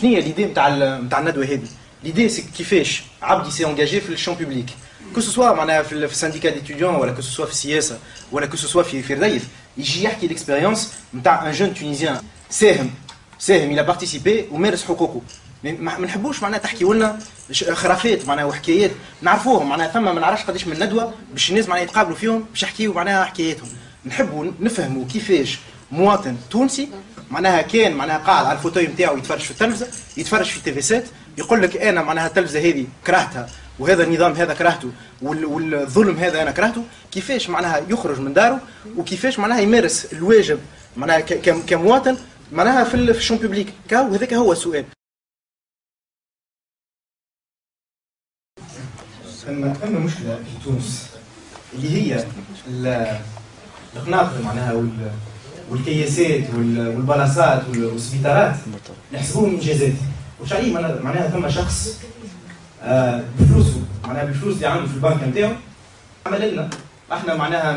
شنو هي ليدي نتاع الندوه هذه؟ ليدي سي كيفاش عبد يسي انجاجي في الشون بوبليك كو سوسوا معناها في السانديكا ديتيديون ولا كو سوسوا في السياسه ولا كو سوسوا في الريف يجي يحكي ليكسبيريونس نتاع ان جون تونيزيان ساهم الى بارتيسيبي ومارس حقوقه. ما نحبوش معناها تحكيوا لنا خرافات معناها وحكايات نعرفوهم معناها ثم ما نعرفش قداش من ندوه باش الناس معناها يتقابلوا فيهم باش يحكيوا معناها حكاياتهم. نحبوا نفهموا كيفاش مواطن تونسي معناها كان معناها قاعد على الفوتوي نتاعو يتفرج في التلفزه يتفرج في تي في 7 يقول لك انا معناها التلفزه هذه كرهتها وهذا النظام هذا كرهته والظلم هذا انا كرهته. كيفاش معناها يخرج من داره وكيفاش معناها يمارس الواجب معناها كمواطن معناها في الشون بوبليك. وهذاك هو السؤال. ثم مشكله في تونس اللي هي القناطر معناها والكياسات والبلاصات والسبيطارات نحسبوهم انجازات. وش عليه معناها ثم شخص بفلوسه معناها بالفلوس اللي عنده في البنك نتاعو عمل لنا احنا معناها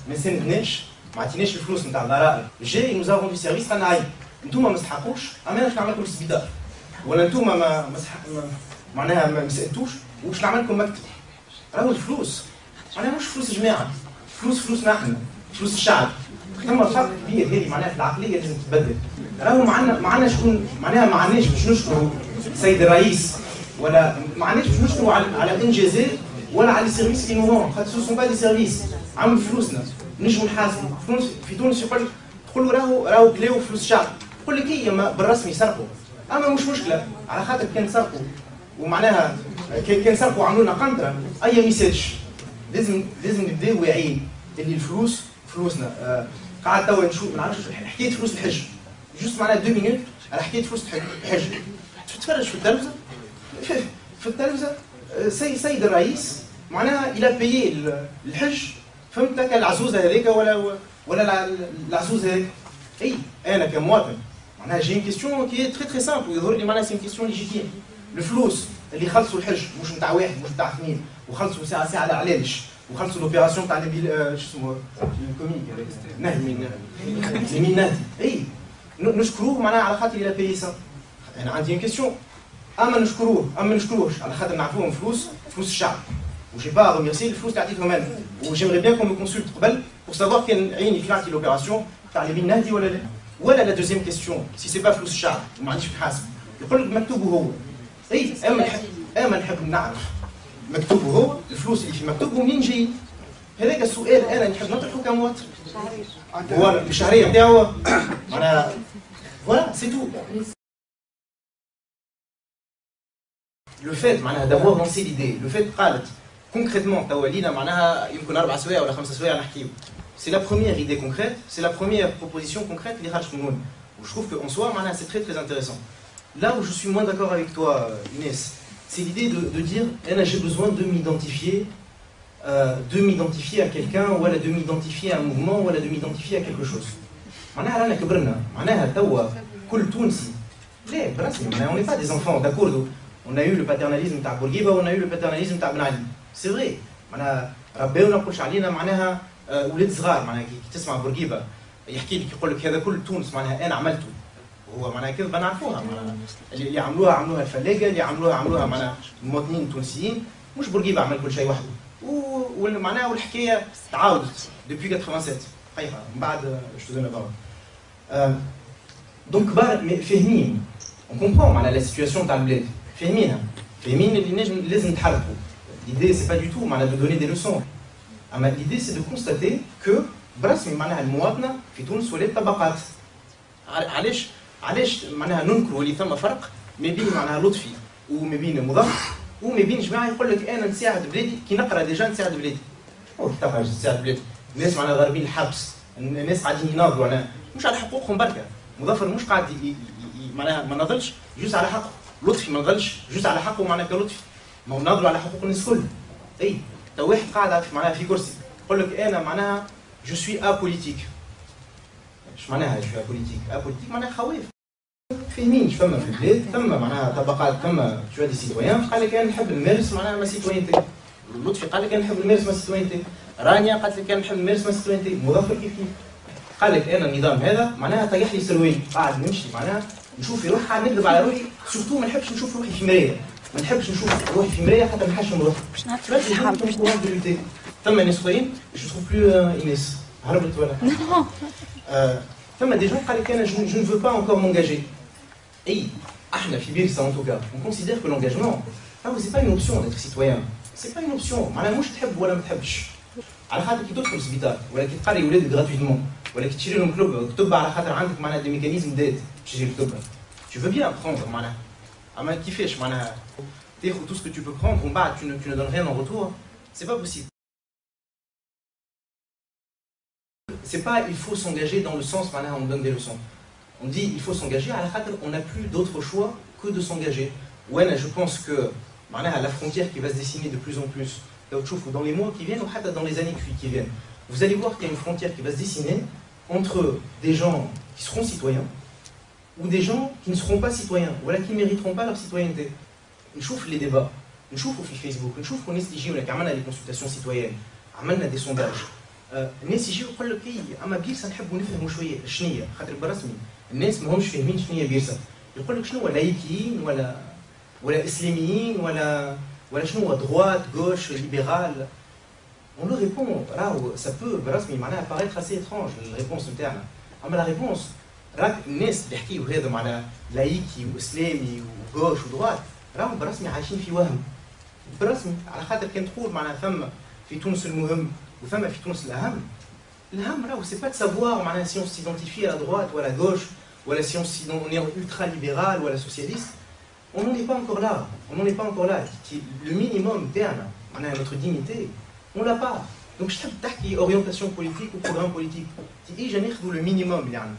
ما سندناش ما عطيناش الفلوس نتاع الضرائب جاي نوزافون في سيرفيس قالنا عيب انتوما ما تستحقوش اما انا باش نعمل لكم السبيطار ولا انتوما معناها ما سالتوش وباش نعمل لكم مكتب. راهو الفلوس معناها مش فلوس الجماعه فلوس نحن فلوس الشعب. ثم فرق كبير هذه معناها في العقليه لازم تتبدل. راهو معنا شكون معناها ما عندناش باش نشكروا السيد الرئيس ولا ما عندناش باش نشكروا على الانجازات ولا على السيرفيس انوفون خاطر سو سون با دي سيرفيس عم فلوسنا نجموا نحاسبوا. في تونس يقول تقول له راهو كلاو فلوس الشعب تقول لك هي بالرسمي يسرقوا اما مش مشكله على خاطر كان سرقوا ومعناها كان سرقوا عملوا لنا قنطره اي ميساج لازم نبداو واعيين اللي الفلوس فلوسنا. قاعد توا نشوف ما نعرفش حكايه فلوس الحج جوست معناها 2 مينوت على حكايه فلوس الحج تتفرج في التلفزه سيد الرئيس معناها الى بيي الحج فهمتك العزوزه هذيك ولا العزوزه هذيك. اي انا كمواطن معناها جي كيستيون كي تري تري سامبل ويظهر لي معناها سي كيستيون ليجيتيم. الفلوس اللي خلصوا الحج مش نتاع واحد مش نتاع اثنين وخلصوا ساعه على علاش وخلصوا لوبيراسيون تاع شو اسمه الكوميك نهي من نهدي. اي نشكروه معناها على خاطر الى بيي سا. انا عندي كيستيون اما نشكروه اما ما نشكروهش على خاطر نعرفوهم فلوس الشعب وجي با ريميرسي الفلوس اللي عطيتهم انا وجيمري بيان كون مي كونسولت قبل بور سافوار كان عيني في نعطي لوبيراسيون تاع لي نهدي ولا لا. ولا لا دوزيام كيستيون سي سي با فلوس الشعب وما عنديش نحاسب يقول لك مكتوبه هو. اي اما نحب نعرف مكتوبه هو الفلوس اللي في مكتوبه منين جاي. هذاك السؤال انا نحب نطرحه كمواطن. هو الشهريه نتاعو معناها فوالا سي تو. لو فات معناها دافوار لونسي ليدي لو فات قالت كونكريتمون توا لينا معناها يمكن 4 سوايع ولا 5 سوايع نحكيو. سي لا بروميير ايدي كونكريت سي لا بروميير بروبوزيسيون كونكريت اللي خرجت من هنا. و je trouve que en soi معناها سي تري انتريسون. Là où je suis moins d'accord avec toi Inès c'est l'idée de dire j'ai besoin de m'identifier à quelqu'un ou de m'identifier à un mouvement ou de m'identifier à quelque chose. معناها رانا كبرنا معناها توا كل تونسي لا برسمي معناها on n'est pas des enfants d'accord. On a eu le paternalisme تاع بورقيبه on a eu le paternalisme تاع بن علي سي فري معناها ربيونا نقولش علينا معناها ولاد صغار معناها كي تسمع بورقيبه يحكي لك يقول لك هذا كل تونس معناها انا عملته وهو معناها كذبه نعرفوها معناها اللي عملوها الفلاقه اللي عملوها معناها المواطنين التونسيين مش بورقيبه عمل كل شيء وحده ومعناها والحكايه تعاودت دوبوي 87 حقيقه من بعد شتو دون بابا دونك كبار فاهمين اون كومبرون معناها لا سيتوياسيون تاع البلاد فاهمين اللي لازم نتحركوا. L'idée c'est pas du tout معناها de donner des leçons. اما l'idée c'est de constater que برسمي معناها المواطنه في تونس ولات طبقات. علاش معناها ننكروا اللي ثم فرق ما بين معناها لطفي وما بين مظفر وما بين جماعه يقول لك انا نساعد بلادي كي نقرا ديجا نساعد بلادي. تخرج تساعد بلادي الناس معناها ضاربين الحبس الناس قاعدين يناضلوا على مش على حقوقهم بركه. مظفر مش قاعد معناها ما نضلش جوز على حقه. لطفي ما نضلش جوز على حقه معناها كلطفي ما هو ناضلوا على حقوق الناس الكل. اي تو واحد قاعد معناها في كرسي يقول لك انا معناها جو سوي ابوليتيك. اش معناها جو سوي ابوليتيك؟ ابوليتيك معناها خواف فاهمين اش فما في البلاد ثم معناها طبقات ثم شويه دي سيتويان قال لك انا نحب نمارس معناها ما سيتوينتي. لطفي قال لك انا نحب نمارس ما سيتوينتي. رانيا قالت لك انا نحب نمارس ما سيتوينتي. مظفر كيف قال لك انا النظام هذا معناها طيح لي سروي قاعد نمشي معناها نشوف في روحها نكذب على روحي سورتو ما نحبش نشوف روحي في مرايه ما نحبش نشوف روحي في مرايه حتى ما نحشم روحي ثم ناس اخرين جو تروف بلو اينيس هربت ولا ثم دي جون قال لك انا جو ne veux pas encore m'engager اي احنا في بيرسا en tout cas on considère que l'engagement c'est pas une option d'être citoyen c'est pas une option معناها مش تحب ولا ما تحبش على خاطر كي تدخل السبيطار ولا كي تقري ولادك غراتويتمون ولا كي تشري لهم كتب كتب على خاطر عندك معناها دي ميكانيزم ديت تشري الكتب tu veux bien prendre معناها اما كيفاش معناها تاخذ tout ce que tu peux prendre ومن بعد tu ne donnes rien en retour c'est pas possible c'est pas il faut s'engager dans le sens معناها on donne des leçons on dit il faut s'engager على خاطر on n'a plus d'autre choix que de s'engager وانا je pense que معناها la frontière qui va se dessiner de plus en plus dans les mois qui viennent ou dans les années qui viennent vous allez voir qu'il y a une frontière qui va se dessiner entre des gens qui seront citoyens ou des gens qui ne seront pas citoyens ou qui ne mériteront pas leur citoyenneté. نشوف les débats, نشوفوا في فيسبوك, نشوفوا الناس يجيو لك عملنا les consultations citoyennes, عملنا des sondages. الناس يجيو يقول لك اما بيرسا نحبوا نفهموا شويه شنية خاطر بالرسمي الناس ما همش فاهمين شنية بيرسا. يقول لك شنو هو لايكيين ولا اسلاميين ولا شنو هو droite, gauche, libéral. On leur répond, ça peut بالرسمي معناها paraître assez étrange la réponse نتاعنا. اما la réponse راك الناس اللي يحكيوا هذا معناها لايكي واسلامي وغوش ودروات راهم بالرسمي عايشين في وهم بالرسمي على خاطر كان تقول معناها ثم في تونس المهم وثم في تونس الاهم راهو سي با دو سافوار معناها سي اون سيدونتيفي à la droite ou à la gauche ou si on est ultra libéral ou à la socialiste on n'en est pas encore là le minimum تاعنا معناها notre dignité on l'a pas donc je تحب تحكي orientation politique ou programme politique اجا ناخذوا le minimum يعني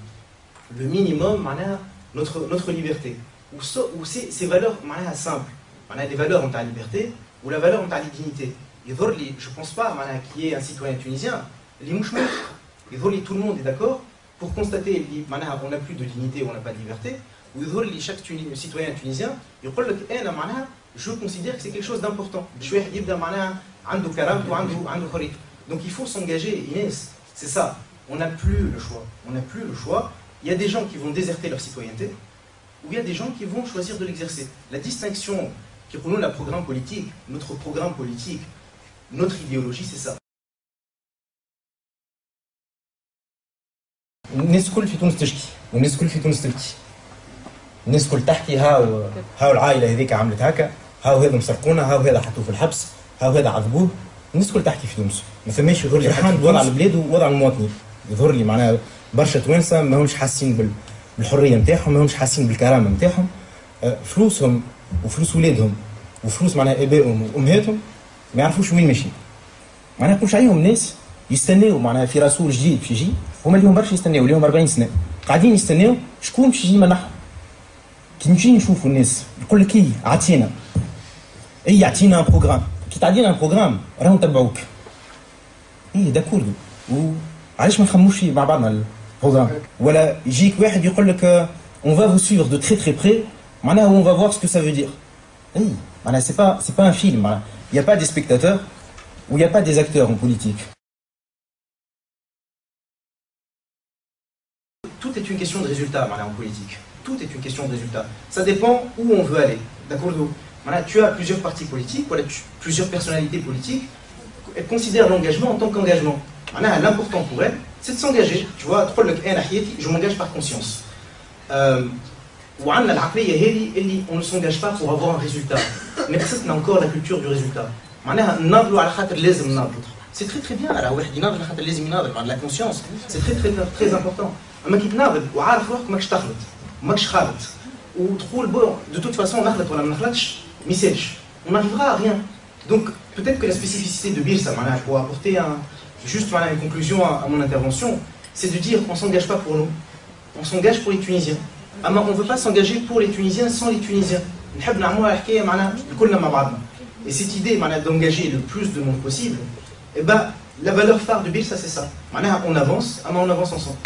le minimum معناها notre liberté ou ces valeurs معناها simples معناها les valeurs نتاع liberté ou la valeur نتاع dignité يظهر لي je pense pas معناها qu'il y ait un citoyen tunisien اللي مش موافق يظهر لي tout le monde est d'accord pour constater اللي معناها on n'a plus de dignité on n'a pas de liberté ويظهر لي chaque citoyen tunisien يقول لك انا معناها je considère que c'est quelque chose d'important باش واحد يبدا معناها عنده كرامته وعنده حريته donc il faut s'engager Inès c'est ça on n'a plus le choix il y a des gens qui vont déserter leur citoyenneté ou il y a des gens qui vont choisir de l'exercer. La distinction qui pour nous la programme politique, notre programme politique, notre idéologie, c'est ça. الناس الكل في تونس تشكي والناس الكل في تونس تبكي. الناس الكل تحكي هاو العائلة هذيك عملت هكا، هاو هذا مسرقونا، هاو هذا حطوه في الحبس، هاو هذا عذبوه. الناس الكل تحكي في تونس. ما فماش يظهر لي حد وضع البلاد ووضع المواطنين. يظهر لي معناها برشا توانسه ما همش حاسين بالحريه نتاعهم ما همش حاسين بالكرامه نتاعهم فلوسهم وفلوس ولادهم وفلوس معناها ابائهم وامهاتهم ما يعرفوش وين ماشيين معناها كلش عليهم ناس يستناو معناها في رسول جديد باش يجي هما اللي هم برشا يستناو اليوم 40 سنه قاعدين يستناو شكون باش يجي منحهم كي نجي نشوفوا الناس يقول لك عطينا عطينا ان بروغرام كي تعطينا ان بروغرام راهم تبعوك داكوردو علاش ما نخمموش فيه مع بعضنا البروغرام ولا يجيك واحد يقول لك on va vous suivre de très très près معناها on va voir ce que ça veut dire معناها c'est pas un film il y a pas des spectateurs ou il y a pas des acteurs en politique tout est une question de résultat معناها en politique tout est une question de résultat ça dépend où on veut aller d'accord معناها tu as plusieurs partis politiques voilà plusieurs personnalités politiques elles considèrent l'engagement en tant qu'engagement l'important pour elle, c'est de s'engager. Tu vois, je m'engage par conscience. On ne s'engage pas pour avoir un résultat. Mais ça, c'est encore la culture du résultat. C'est très très bien. La conscience, c'est très très très important. De toute façon, on n'arrivera à rien. Donc, peut-être que la spécificité de Birsa, pour apporter juste une conclusion à mon intervention, c'est de dire qu'on ne s'engage pas pour nous, on s'engage pour les Tunisiens. On ne veut pas s'engager pour les Tunisiens sans les Tunisiens. Et cette idée d'engager le plus de monde possible, la valeur phare de Birsa, c'est ça. On avance ensemble.